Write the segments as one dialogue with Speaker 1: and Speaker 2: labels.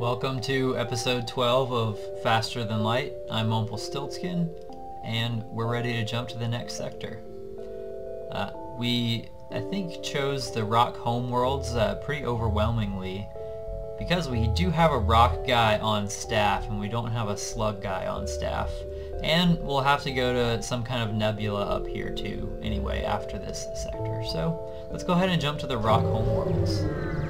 Speaker 1: Welcome to episode 12 of Faster Than Light. I'm Stiltskin, and we're ready to jump to the next sector. I think, chose the rock homeworlds pretty overwhelmingly because we do have a rock guy on staff and we don't have a slug guy on staff. And we'll have to go to some kind of nebula up here too, anyway, after this sector. So let's go ahead and jump to the rock homeworlds.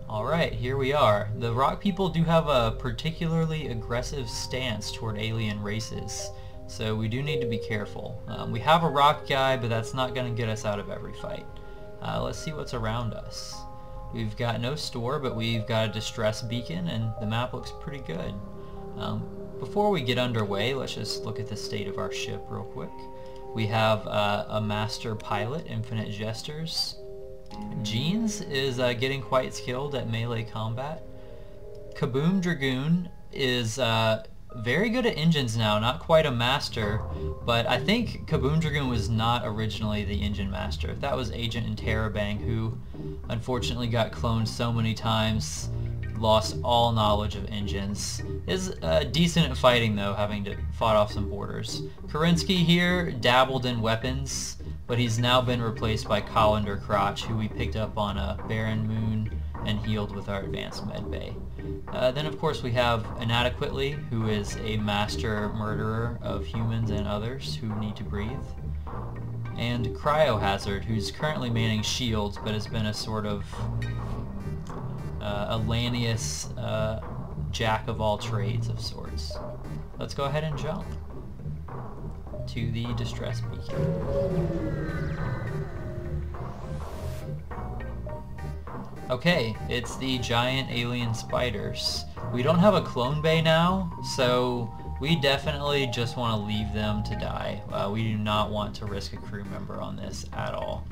Speaker 1: Alright, here we are. The rock people do have a particularly aggressive stance toward alien races, so we do need to be careful. We have a rock guy, but that's not going to get us out of every fight. Let's see what's around us. We've got no store, but we've got a distress beacon, and the map looks pretty good. Before we get underway, let's just look at the state of our ship real quick. We have a master pilot, Infinite Jesters. Jeans is getting quite skilled at melee combat. Kaboom Dragoon is very good at engines now, not quite a master, but I think Kaboom Dragoon was not originally the engine master. That was Agent Interrobang, who unfortunately got cloned so many times, lost all knowledge of engines. Is decent at fighting though, having fought off some borders. Kerensky here dabbled in weapons, but he's now been replaced by Colander Crotch, who we picked up on a barren moon and healed with our advanced medbay. Then of course we have Inadequately, who is a master murderer of humans and others who need to breathe. And Cryohazard, who's currently manning shields, but has been a sort of a Lanius jack of all trades of sorts. Let's go ahead and jump to the distress beacon. Okay, it's the giant alien spiders. We don't have a clone bay now, so we definitely just want to leave them to die. We do not want to risk a crew member on this at all.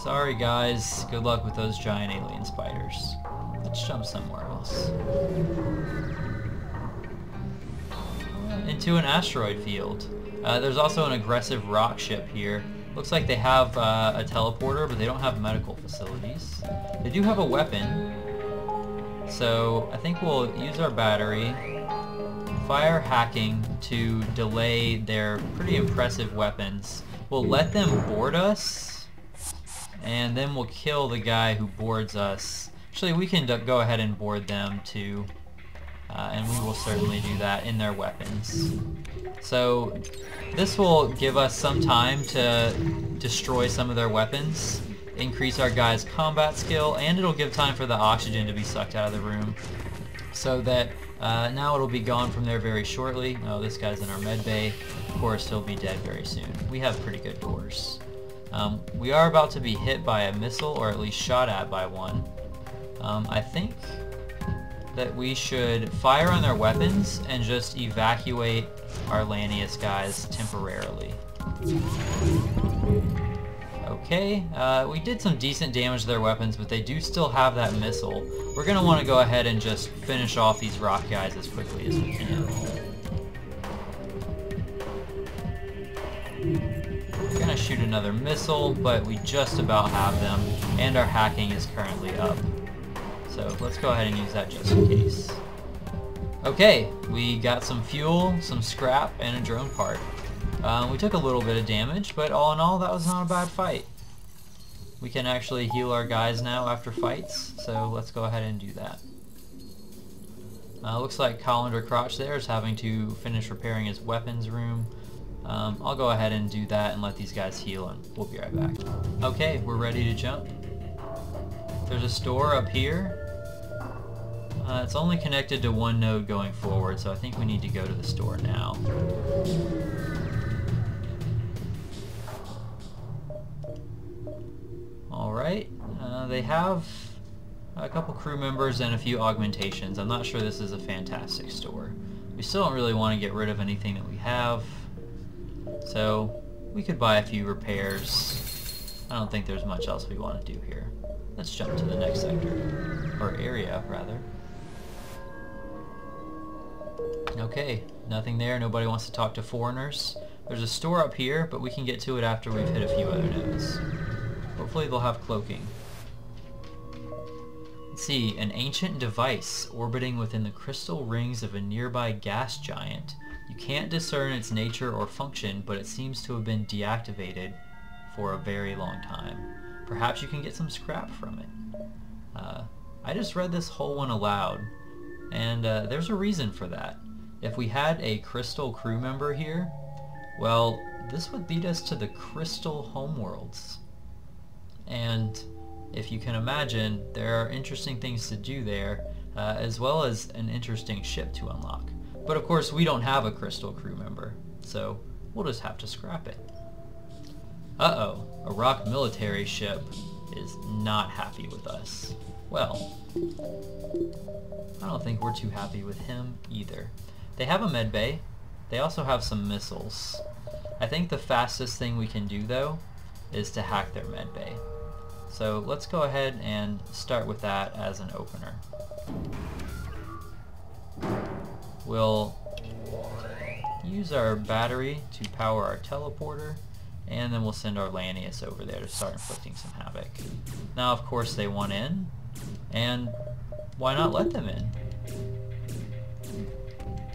Speaker 1: Sorry guys, good luck with those giant alien spiders. Let's jump somewhere else. Into an asteroid field. There's also an aggressive rock ship here. Looks like they have a teleporter, but they don't have medical facilities. They do have a weapon, so I think we'll use our battery, fire hacking to delay their pretty impressive weapons. We'll let them board us, and then we'll kill the guy who boards us. Actually, we can go ahead and board them too. And we will certainly do that in their weapons. So this will give us some time to destroy some of their weapons, increase our guys' combat skill, and it'll give time for the oxygen to be sucked out of the room, so that now it'll be gone from there very shortly. Oh, this guy's in our med bay. Of course, he'll be dead very soon. We have pretty good doors. We are about to be hit by a missile, or at least shot at by one. I think that we should fire on their weapons and just evacuate our Lanius guys temporarily. Okay, we did some decent damage to their weapons, but they do still have that missile. We're going to want to go ahead and just finish off these rock guys as quickly as we can. We're going to shoot another missile, but we just about have them, and our hacking is currently up. So let's go ahead and use that just in case. Okay, we got some fuel, some scrap, and a drone part. We took a little bit of damage, but all in all, that was not a bad fight. We can actually heal our guys now after fights, so let's go ahead and do that. Looks like Colander Crotch there is having to finish repairing his weapons room. I'll go ahead and do that and let these guys heal, and we'll be right back. Okay, we're ready to jump. There's a store up here. It's only connected to one node going forward, so I think we need to go to the store now. Alright, they have a couple crew members and a few augmentations. I'm not sure this is a fantastic store. We still don't really want to get rid of anything that we have, so we could buy a few repairs. I don't think there's much else we want to do here. Let's jump to the next sector, or area rather. Okay, nothing there. Nobody wants to talk to foreigners. There's a store up here, but we can get to it after we've hit a few other nodes. Hopefully they'll have cloaking. Let's see, an ancient device orbiting within the crystal rings of a nearby gas giant. You can't discern its nature or function, but it seems to have been deactivated for a very long time. Perhaps you can get some scrap from it. I just read this whole one aloud, and there's a reason for that. If we had a crystal crew member here, well, this would lead us to the crystal homeworlds. And if you can imagine, there are interesting things to do there, as well as an interesting ship to unlock. But of course, we don't have a crystal crew member, so we'll just have to scrap it. Uh-oh, a rock military ship is not happy with us. Well, I don't think we're too happy with him either. They have a med bay. They also have some missiles. I think the fastest thing we can do, though, is to hack their med bay. So let's go ahead and start with that as an opener. We'll use our battery to power our teleporter, and then we'll send our Lanius over there to start inflicting some havoc. Now, of course, they want in, and why not let them in?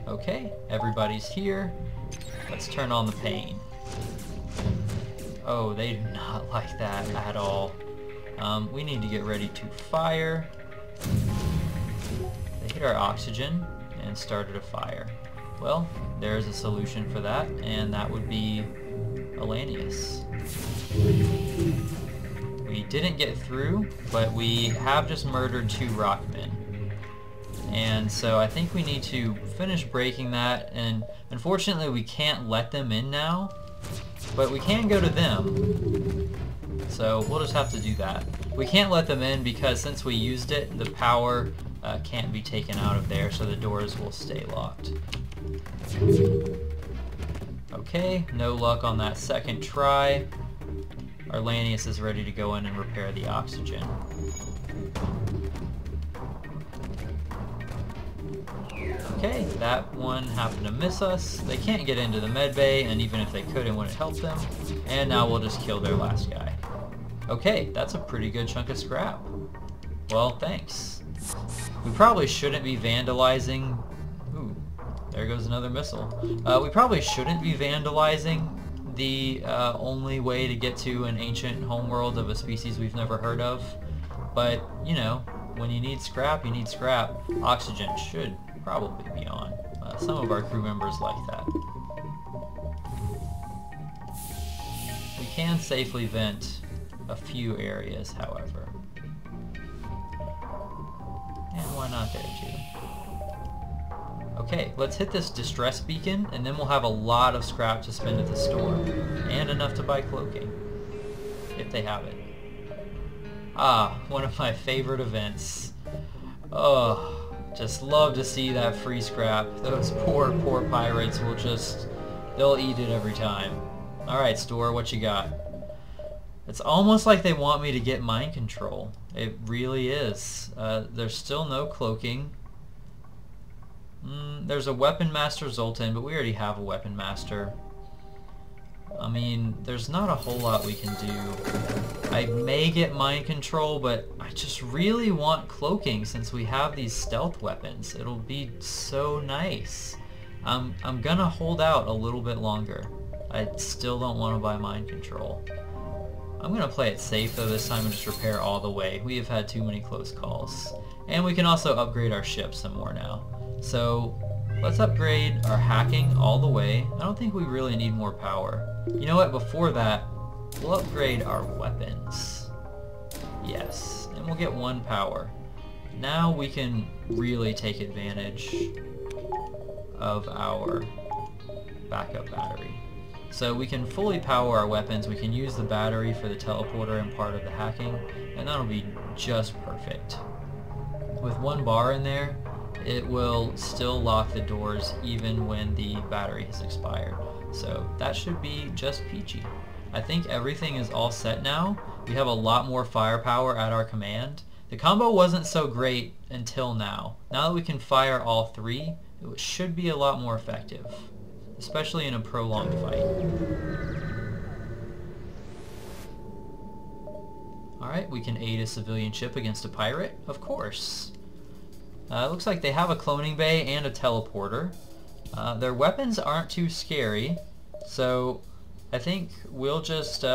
Speaker 1: Okay, everybody's here. Let's turn on the pain. Oh, they do not like that at all. We need to get ready to fire. They hit our oxygen and started a fire. Well, there's a solution for that, and that would be Lanius. We didn't get through, but we have just murdered 2 rockmen. And so I think we need to finish breaking that, and unfortunately we can't let them in now, but we can go to them. So we'll just have to do that. We can't let them in because since we used it, the power can't be taken out of there, so the doors will stay locked. Okay, no luck on that second try. Our Lanius is ready to go in and repair the oxygen. Okay, that one happened to miss us. They can't get into the med bay, and even if they could, it wouldn't help them. And now we'll just kill their last guy. Okay, that's a pretty good chunk of scrap. Well, thanks. We probably shouldn't be vandalizing... Ooh, there goes another missile. We probably shouldn't be vandalizing the only way to get to an ancient homeworld of a species we've never heard of. But, you know, when you need scrap, you need scrap. Oxygen should probably be on. Some of our crew members like that. We can safely vent a few areas, however. And why not there too? Okay, let's hit this distress beacon, and then we'll have a lot of scrap to spend at the store. And enough to buy cloaking. If they have it. Ah, one of my favorite events. Oh, just love to see that free scrap. Those poor pirates will just... they'll eat it every time. Alright, store, what you got? It's almost like they want me to get mind control. It really is. There's still no cloaking. There's a Weapon Master Zoltan, but we already have a Weapon Master. I mean, there's not a whole lot we can do. I may get mind control, but I just really want cloaking since we have these stealth weapons. It'll be so nice. I'm gonna hold out a little bit longer. I still don't want to buy mind control. I'm gonna play it safe though this time and just repair all the way. We have had too many close calls. And we can also upgrade our ship some more now. So let's upgrade our hacking all the way. I don't think we really need more power. You know what, before that, we'll upgrade our weapons. Yes, and we'll get 1 power. Now we can really take advantage of our backup battery. So we can fully power our weapons, we can use the battery for the teleporter and part of the hacking, and that'll be just perfect. With 1 bar in there, it will still lock the doors even when the battery has expired. So that should be just peachy. I think everything is all set now. We have a lot more firepower at our command. The combo wasn't so great until now. Now that we can fire all 3, it should be a lot more effective, especially in a prolonged fight. Alright, we can aid a civilian ship against a pirate, of course. It looks like they have a cloning bay and a teleporter. Their weapons aren't too scary, so I think we'll just use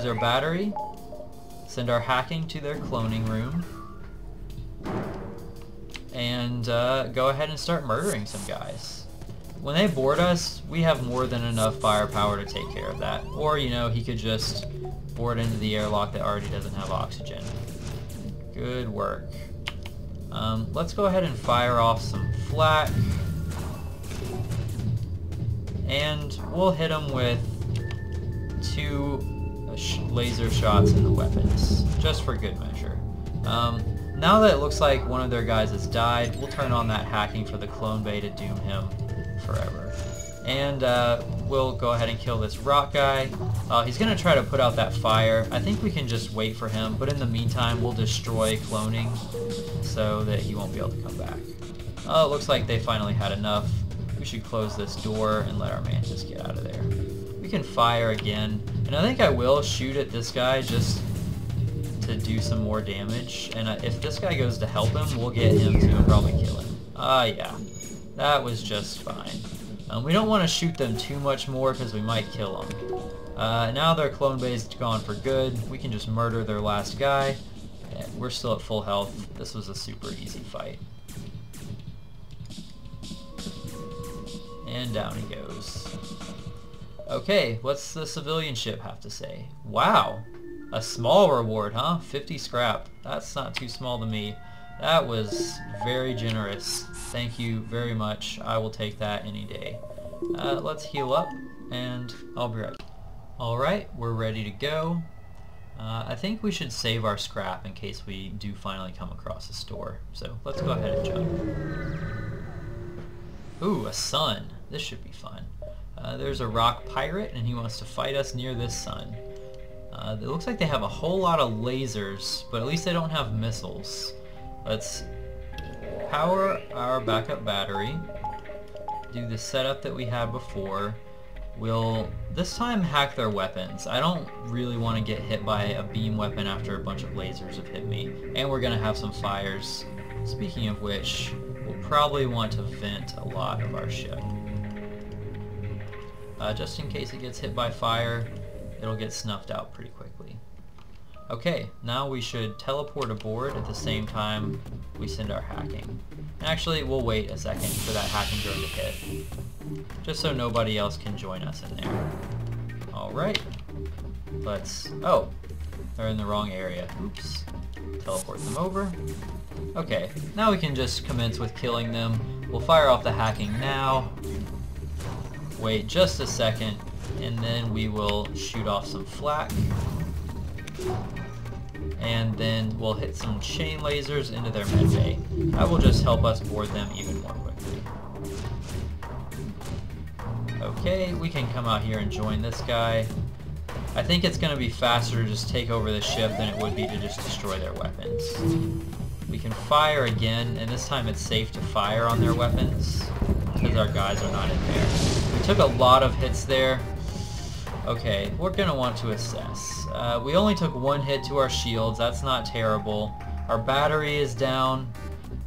Speaker 1: our battery, send our hacking to their cloning room, and go ahead and start murdering some guys. When they board us, we have more than enough firepower to take care of that. Or, you know, he could just board into the airlock that already doesn't have oxygen. Good work. Let's go ahead and fire off some flak. And we'll hit them with 2 laser shots in the weapons, just for good measure. Now that it looks like one of their guys has died, we'll turn on that hacking for the clone bay to doom him forever. And we'll go ahead and kill this rock guy. He's going to try to put out that fire. I think we can just wait for him, but in the meantime we'll destroy cloning so that he won't be able to come back. Oh, it looks like they finally had enough. We should close this door and let our mantis get out of there. We can fire again, and I think I will shoot at this guy just to do some more damage, and if this guy goes to help him, we'll get him too and probably kill him. Yeah, that was just fine. We don't want to shoot them too much more because we might kill them. Now their clone base is gone for good. We can just murder their last guy. And we're still at full health. This was a super easy fight. And down he goes. Okay, what's the civilian ship have to say? Wow, a small reward, huh? 50 scrap. That's not too small to me. That was very generous. Thank you very much. I will take that any day. Let's heal up, and I'll be right back. Alright, we're ready to go. I think we should save our scrap in case we do finally come across a store. So let's go ahead and jump. Ooh, a sun. This should be fun. There's a rock pirate, and he wants to fight us near this sun. It looks like they have a whole lot of lasers, but at least they don't have missiles. Let's power our backup battery, do the setup that we had before. We'll this time hack their weapons. I don't really want to get hit by a beam weapon after a bunch of lasers have hit me. And we're going to have some fires. Speaking of which, we'll probably want to vent a lot of our ship. Just in case it gets hit by fire, it'll get snuffed out pretty quickly. Okay, now we should teleport aboard at the same time we send our hacking. Actually, we'll wait a second for that hacking drone to hit, just so nobody else can join us in there. Alright, let's... oh, they're in the wrong area. Oops. Teleport them over. Okay, now we can just commence with killing them. We'll fire off the hacking now. Wait just a second, and then we will shoot off some flak. And then we'll hit some chain lasers into their medbay. That will just help us board them even more quickly. Okay, we can come out here and join this guy. I think it's going to be faster to just take over the ship than it would be to just destroy their weapons. We can fire again, and this time it's safe to fire on their weapons because our guys are not in there. We took a lot of hits there. Okay, we're going to want to assess. We only took 1 hit to our shields. That's not terrible. Our battery is down,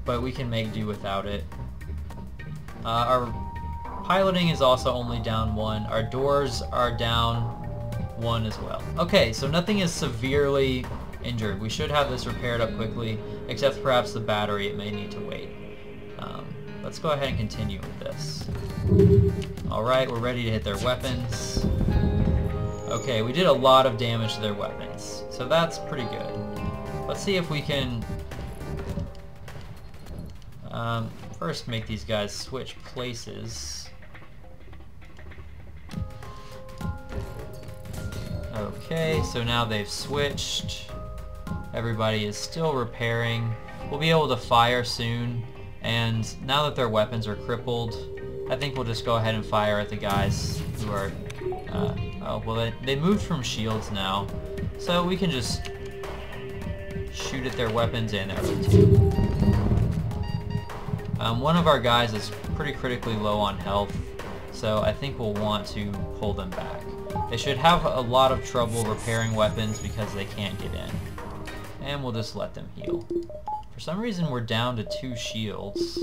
Speaker 1: but we can make do without it. Our piloting is also only down 1. Our doors are down 1 as well. Okay, so nothing is severely injured. We should have this repaired up quickly, except perhaps the battery. It may need to wait. Let's go ahead and continue with this. Alright, we're ready to hit their weapons. Okay, we did a lot of damage to their weapons, so that's pretty good. Let's see if we can first make these guys switch places. Okay, so now they've switched. Everybody is still repairing. We'll be able to fire soon, and now that their weapons are crippled, I think we'll just go ahead and fire at the guys who are... oh, well, they moved from shields now, so we can just shoot at their weapons and their too. One of our guys is pretty critically low on health, so I think we'll want to pull them back. They should have a lot of trouble repairing weapons because they can't get in. And we'll just let them heal. For some reason we're down to 2 shields.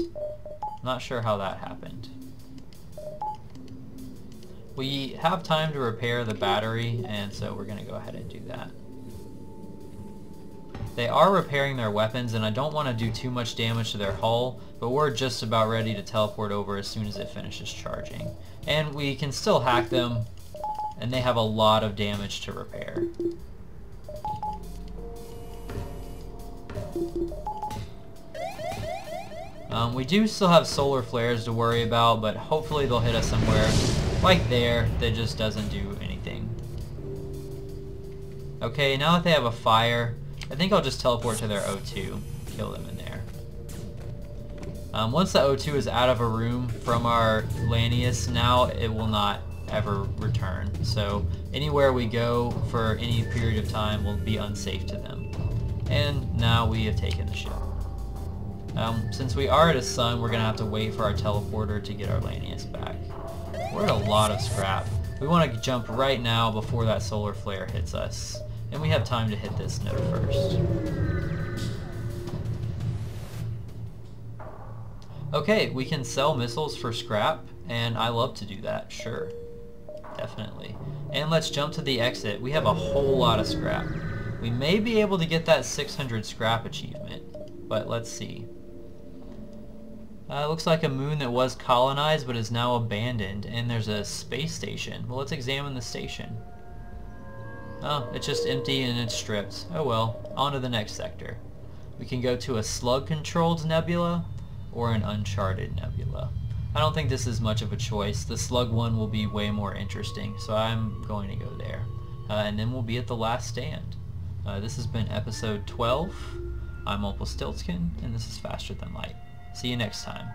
Speaker 1: Not sure how that happened. We have time to repair the battery, and so we're going to go ahead and do that. They are repairing their weapons, and I don't want to do too much damage to their hull, but we're just about ready to teleport over as soon as it finishes charging. And we can still hack them, and they have a lot of damage to repair. We do still have solar flares to worry about, but hopefully they'll hit us somewhere like there that just doesn't do anything. Okay, now that they have a fire, I think I'll just teleport to their O2, kill them in there. Once the O2 is out of a room from our Lanius, now it will not ever return. So anywhere we go for any period of time will be unsafe to them. And now we have taken the ship. Since we are at a sun, we're going to have to wait for our teleporter to get our Lanius back. We're at a lot of scrap. We want to jump right now before that solar flare hits us. And we have time to hit this node first. Okay, we can sell missiles for scrap, and I love to do that, sure. Definitely. And let's jump to the exit. We have a whole lot of scrap. We may be able to get that 600 scrap achievement, but let's see. Looks like a moon that was colonized but is now abandoned, and there's a space station. Well, let's examine the station. Oh, it's just empty and it's stripped. Oh well, on to the next sector. We can go to a slug-controlled nebula or an uncharted nebula. I don't think this is much of a choice. The slug one will be way more interesting, so I'm going to go there. And then we'll be at the last stand. This has been episode 12. I'm Opal Stiltskin, and this is Faster Than Light. See you next time.